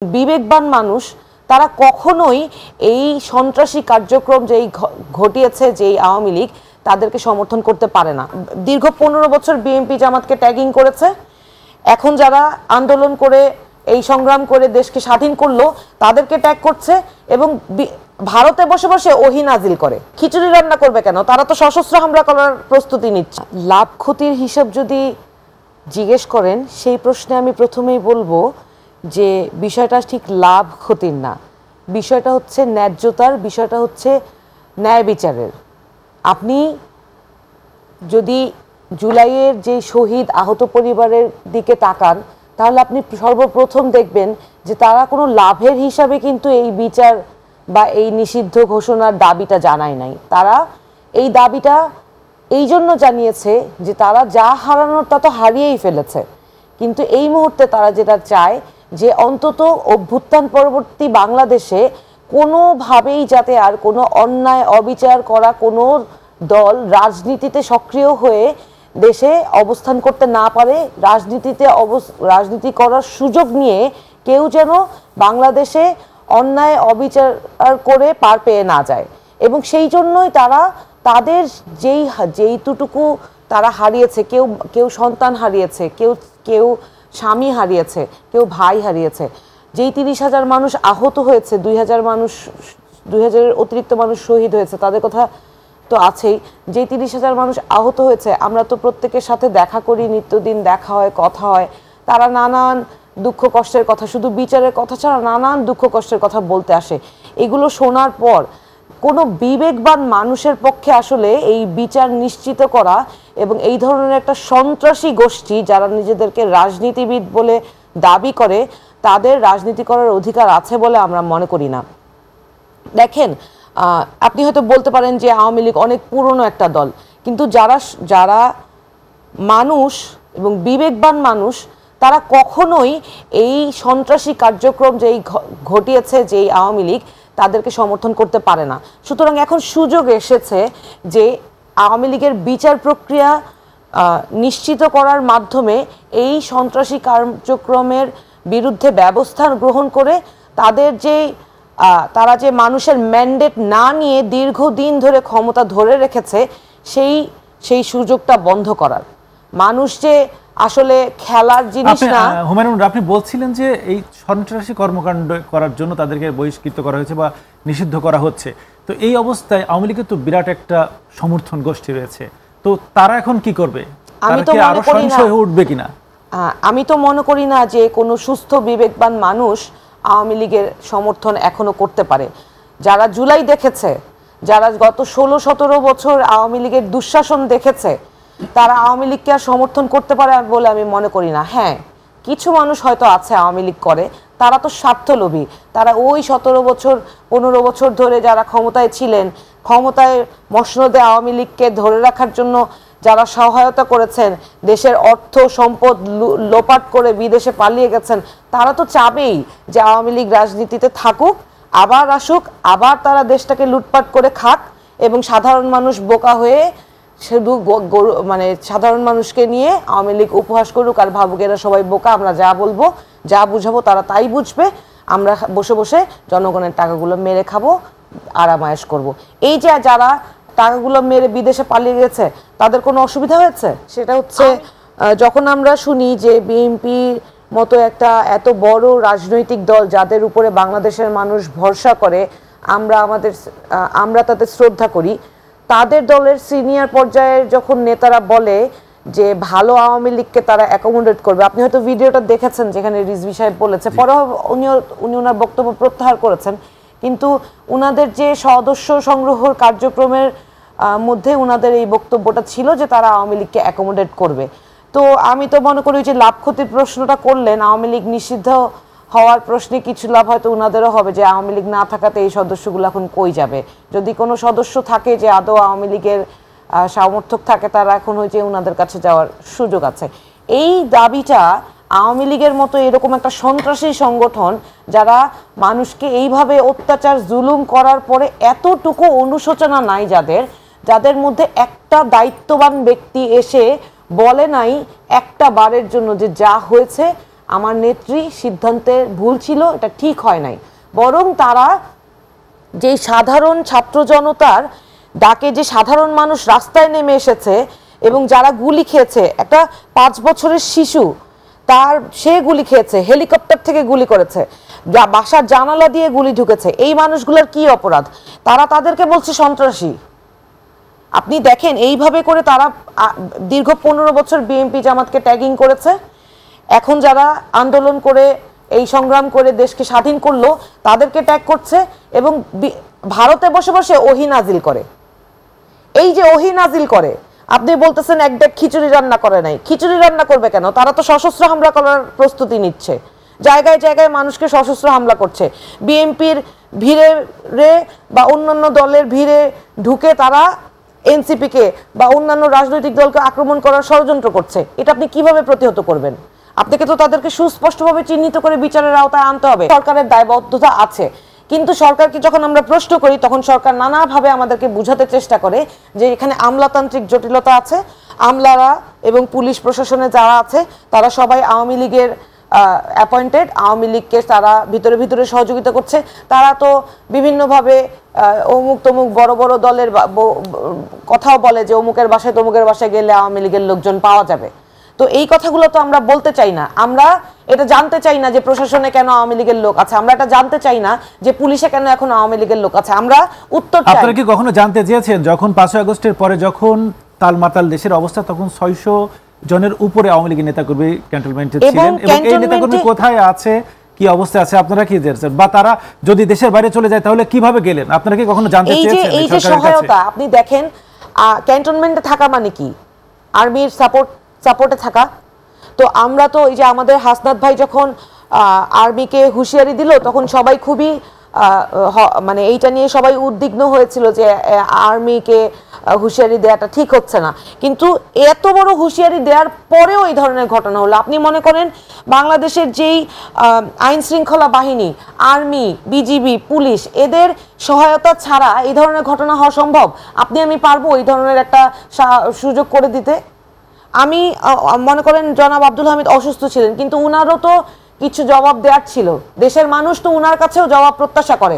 বিবেকবান মানুষ তারা কখনোই এই সন্ত্রাসী কার্যক্রম যেই ঘটিয়েছে যেই আওয়ামী লীগ তাদেরকে সমর্থন করতে পারে না। দীর্ঘ 15 বছর বিএনপি জামাতকে ট্যাগিং করেছে, এখন যারা আন্দোলন করে এই সংগ্রাম করে দেশকে স্বাধীন করলো তাদেরকে ট্যাগ করছে এবং ভারতে বসে বসে ওহী নাজিল করে। খিচুড়ি রান্না করবে কেন? তারা তো সশস্ত্র হামলা করার প্রস্তুতি নিচ্ছে। লাভ ক্ষতির হিসাব যদি জিজ্ঞেস করেন, সেই প্রশ্নে আমি প্রথমেই বলবো যে বিষয়টা ঠিক লাভ ক্ষতির না, বিষয়টা হচ্ছে ন্যায্যতার, বিষয়টা হচ্ছে ন্যায় বিচারের। আপনি যদি জুলাইয়ের যে শহীদ আহত পরিবারের দিকে তাকান তাহলে আপনি সর্বপ্রথম দেখবেন যে তারা কোনো লাভের হিসাবে কিন্তু এই বিচার বা এই নিষিদ্ধ ঘোষণার দাবিটা জানায় নাই। তারা এই দাবিটা এই জন্য জানিয়েছে যে তারা যা হারানোর তা তো হারিয়েই ফেলেছে, কিন্তু এই মুহূর্তে তারা যেটা চায় যে অন্তত অভ্যুত্থান পরবর্তী বাংলাদেশে কোনোভাবেই যাতে আর কোনো অন্যায় অবিচার করা কোনো দল রাজনীতিতে সক্রিয় হয়ে দেশে অবস্থান করতে না পারে, রাজনীতি করার সুযোগ নিয়ে কেউ যেন বাংলাদেশে অন্যায় অবিচার করে পার পেয়ে না যায়। এবং সেই জন্যই তারা তাদের যেইটুকু তারা হারিয়েছে, কেউ সন্তান হারিয়েছে, কেউ স্বামী হারিয়েছে, কেউ ভাই হারিয়েছে, যেই 30,000 মানুষ আহত হয়েছে, 2,000-এর অতিরিক্ত মানুষ শহীদ হয়েছে, তাদের কথা তো আছেই। যেই 30,000 মানুষ আহত হয়েছে আমরা তো প্রত্যেকের সাথে দেখা করি, নিত্যদিন দেখা হয়, কথা হয়, তারা নানান দুঃখ কষ্টের কথা, শুধু বিচারের কথা ছাড়া নানান দুঃখ কষ্টের কথা বলতে আসে। এগুলো শোনার পর কোনো বিবেকবান মানুষের পক্ষে আসলে এই বিচার নিশ্চিত করা এবং এই ধরনের একটা সন্ত্রাসী গোষ্ঠী যারা নিজেদেরকে রাজনীতিবিদ বলে দাবি করে তাদের রাজনীতি করার অধিকার আছে বলে আমরা মনে করি না। দেখেন, আপনি হয়তো বলতে পারেন যে আওয়ামী লীগ অনেক পুরনো একটা দল, কিন্তু যারা মানুষ এবং বিবেকবান মানুষ তারা কখনোই এই সন্ত্রাসী কার্যক্রম যেই ঘটিয়েছে যেই আওয়ামী লীগ তাদেরকে সমর্থন করতে পারে না। সুতরাং এখন সুযোগ এসেছে যে আওয়ামী লীগের বিচার প্রক্রিয়া নিশ্চিত করার মাধ্যমে এই সন্ত্রাসী কার্যক্রমের বিরুদ্ধে ব্যবস্থা গ্রহণ করে তারা যে মানুষের ম্যান্ডেট না নিয়ে দীর্ঘদিন ধরে ক্ষমতা ধরে রেখেছে সেই সুযোগটা বন্ধ করার। মানুষ যে আসলে খেলার জিনিস না। হুমায়ুন, আপনি বলছিলেন যে এই সন্ত্রাসী কর্মকাণ্ড করার জন্য তাদেরকে বহিষ্কৃত করা হয়েছে বা নিষিদ্ধ করা হচ্ছে, তো এই অবস্থায় আওয়ামী লীগের তো বিরাট একটা সমর্থন গোষ্ঠী রয়েছে, তো তারা এখন কি করবে? আমি তো মনে করি না উঠবে কিনা, আমি তো মনে করি না যে কোনো সুস্থ বিবেকবান মানুষ আওয়ামী লীগের সমর্থন এখনো করতে পারে। যারা জুলাই দেখেছে, যারা গত 16-17 বছর আওয়ামী লীগের দুঃশাসন দেখেছে, তারা আওয়ামী লীগকে আর সমর্থন করতে পারে বলে আমি মনে করি না। হ্যাঁ, কিছু মানুষ হয়তো আছে আওয়ামী লীগ করে, তারা তো স্বার্থলোভী, তারা ওই 17 বছর 15 বছর ধরে যারা ক্ষমতায় ছিলেন, ক্ষমতায় মসনদে আওয়ামী লীগকে ধরে রাখার জন্য যারা সহায়তা করেছেন, দেশের অর্থ সম্পদ লোপাট করে বিদেশে পালিয়ে গেছেন, তারা তো চাবেই যে আওয়ামী লীগ রাজনীতিতে থাকুক, আবার আসুক, আবার তারা দেশটাকে লুটপাট করে খাক এবং সাধারণ মানুষ বোকা হয়ে শুধু সাধারণ মানুষকে নিয়ে আওয়ামী লীগ উপহাস করুক আর ভাবুক এরা সবাই বোকা, আমরা যা বলবো যা বুঝাবো তারা তাই বুঝবে, আমরা বসে বসে জনগণের টাকাগুলো মেরে খাবো, আরামায়েশ করব। এই যে যারা টাকাগুলো মেরে বিদেশে পালিয়ে গেছে তাদের কোনো অসুবিধা হয়েছে? সেটা হচ্ছে যখন আমরা শুনি যে বিএনপির মতো একটা এত বড় রাজনৈতিক দল যাদের উপরে বাংলাদেশের মানুষ ভরসা করে, আমরা তাদের শ্রদ্ধা করি, তাদের দলের সিনিয়র পর্যায়ের যখন নেতারা বলে যে ভালো আওয়ামী লীগকে তারা অ্যাকোমোডেট করবে, আপনি হয়তো ভিডিওটা দেখেছেন যেখানে রিজভী সাহেব বলেছে, পরে উনি ওনার বক্তব্য প্রত্যাহার করেছেন, কিন্তু উনাদের যে সদস্য সংগ্রহের কার্যক্রমের মধ্যে উনাদের এই বক্তব্যটা ছিল যে তারা আওয়ামী লীগকে অ্যাকোমোডেট করবে। তো আমি তো মনে করি যে লাভ ক্ষতির প্রশ্নটা করলেন, আওয়ামী লীগ নিষিদ্ধ হওয়ার প্রশ্নে কিছু লাভ হয়তো উনাদেরও হবে যে আওয়ামী লীগ না থাকাতে এই সদস্যগুলো এখন কই যাবে। যদি কোনো সদস্য থাকে যে আদৌ আওয়ামী লীগের সমর্থক থাকে, তারা এখন হয়েছে উনাদের কাছে যাওয়ার সুযোগ আছে। এই দাবিটা আওয়ামী লীগের মতো এরকম একটা সন্ত্রাসী সংগঠন যারা মানুষকে এইভাবে অত্যাচার জুলুম করার পরে এতটুকু অনুশোচনা নাই, যাদের মধ্যে একটা দায়িত্ববান ব্যক্তি এসে বলে নাই একটা বারের জন্য যে যা হয়েছে আমার নেত্রী সিদ্ধান্তের ভুল ছিল, এটা ঠিক হয় নাই। বরং তারা যেই সাধারণ ছাত্র জনতার ডাকে যে সাধারণ মানুষ রাস্তায় নেমে এসেছে এবং যারা গুলি খেয়েছে, একটা 5 বছরের শিশু সে গুলি খেয়েছে, হেলিকপ্টার থেকে গুলি করেছে, বাসার জানালা দিয়ে গুলি ঢুকেছে, এই মানুষগুলোর কি অপরাধ? তারা তাদেরকে বলছে সন্ত্রাসী। আপনি দেখেন এইভাবে করে তারা দীর্ঘ 15 বছর বিএনপি জামাতকে ট্যাগিং করেছে। এখন যারা আন্দোলন করে এই সংগ্রাম করে দেশকে স্বাধীন করলো তাদেরকে ট্যাগ করছে এবং ভারতে বসে বসে ওহি নাজিল করে। এই যে ওহি নাজিল করে, আপনি বলতেছেন এক ডেক খিচুড়ি রান্না করে নাই। খিচুড়ি রান্না করবে কেন? তারা তো সশস্ত্র হামলা করার প্রস্তুতি নিচ্ছে, জায়গায় জায়গায় মানুষকে সশস্ত্র হামলা করছে। বিএনপির ভিড়ে বা অন্যান্য দলের ভিড়ে ঢুকে তারা এনসিপিকে বা অন্যান্য রাজনৈতিক দলকে আক্রমণ করার ষড়যন্ত্র করছে। এটা আপনি কিভাবে প্রতিহত করবেন? আপনাকে তো তাদেরকে সুস্পষ্টভাবে চিহ্নিত করে বিচারের আওতায় আনতে হবে। সরকারের দায়বদ্ধতা আছে, কিন্তু সরকারকে যখন আমরা প্রশ্ন করি তখন সরকার নানাভাবে আমাদেরকে বুঝাতে চেষ্টা করে যে এখানে আমলাতান্ত্রিক জটিলতা আছে। আমলারা এবং পুলিশ প্রশাসনে যারা আছে তারা সবাই আওয়ামী লীগের অ্যাপয়েন্টেড, আওয়ামী লীগকে তারা ভিতরে ভিতরে সহযোগিতা করছে। তারা তো বিভিন্নভাবে অমুক তমুক বড় বড় দলের কথাও বলে যে অমুকের বাসায় তমুকের বাসায় গেলে আওয়ামী লীগের লোকজন পাওয়া যাবে। তো এই কথাগুলো তো আমরা বলতে চাই না। আমরা এটা জানতে চাই না যে প্রশাসনে কেন আওয়ামী লীগের লোক আছে। আমরা এটা জানতে চাই না যে পুলিশে কেন এখন আওয়ামী লীগের লোক আছে। আমরা উত্তর চাই। আপনারা কি কখনো জানতে চেয়েছেন যখন 5 আগস্টের পরে যখন তালমাতাল দেশের অবস্থা, তখন 600 জনের উপরে আওয়ামী লীগের নেতাকর্মী ক্যান্টনমেন্টে ছিলেন এবং এই নেতাকর্মী কোথায় আছে, কি অবস্থা আছে, আপনারা কি জানেন? বা তারা যদি দেশের বাইরে চলে যায় তাহলে কিভাবে গেলেন? আপনারা কি কখনো জানতে চেয়েছেন? এই যে সহায়তা আপনি দেখেন, ক্যান্টনমেন্টে থাকা মানে কি? আর্মির সাপোর্টে থাকা। তো আমরা তো এই যে আমাদের হাসনাত ভাই যখন আর্মিকে হুঁশিয়ারি দিল তখন সবাই খুবই মানে এইটা নিয়ে সবাই উদ্বিগ্ন হয়েছিল যে আর্মিকে হুঁশিয়ারি দেওয়াটা ঠিক হচ্ছে না। কিন্তু এত বড় হুঁশিয়ারি দেওয়ার পরেও এই ধরনের ঘটনা হলো। আপনি মনে করেন বাংলাদেশের যেই আইন শৃঙ্খলা বাহিনী, আর্মি, বিজিবি, পুলিশ, এদের সহায়তা ছাড়া এই ধরনের ঘটনা হওয়া সম্ভব? আপনি আমি পারবো এই ধরনের একটা সুযোগ করে দিতে? আমি মনে করেন জনাব আব্দুল হামিদ অসুস্থ ছিলেন, কিন্তু উনারও তো কিছু জবাব দেওয়ার ছিল। দেশের মানুষ তো উনার কাছেও জবাব প্রত্যাশা করে।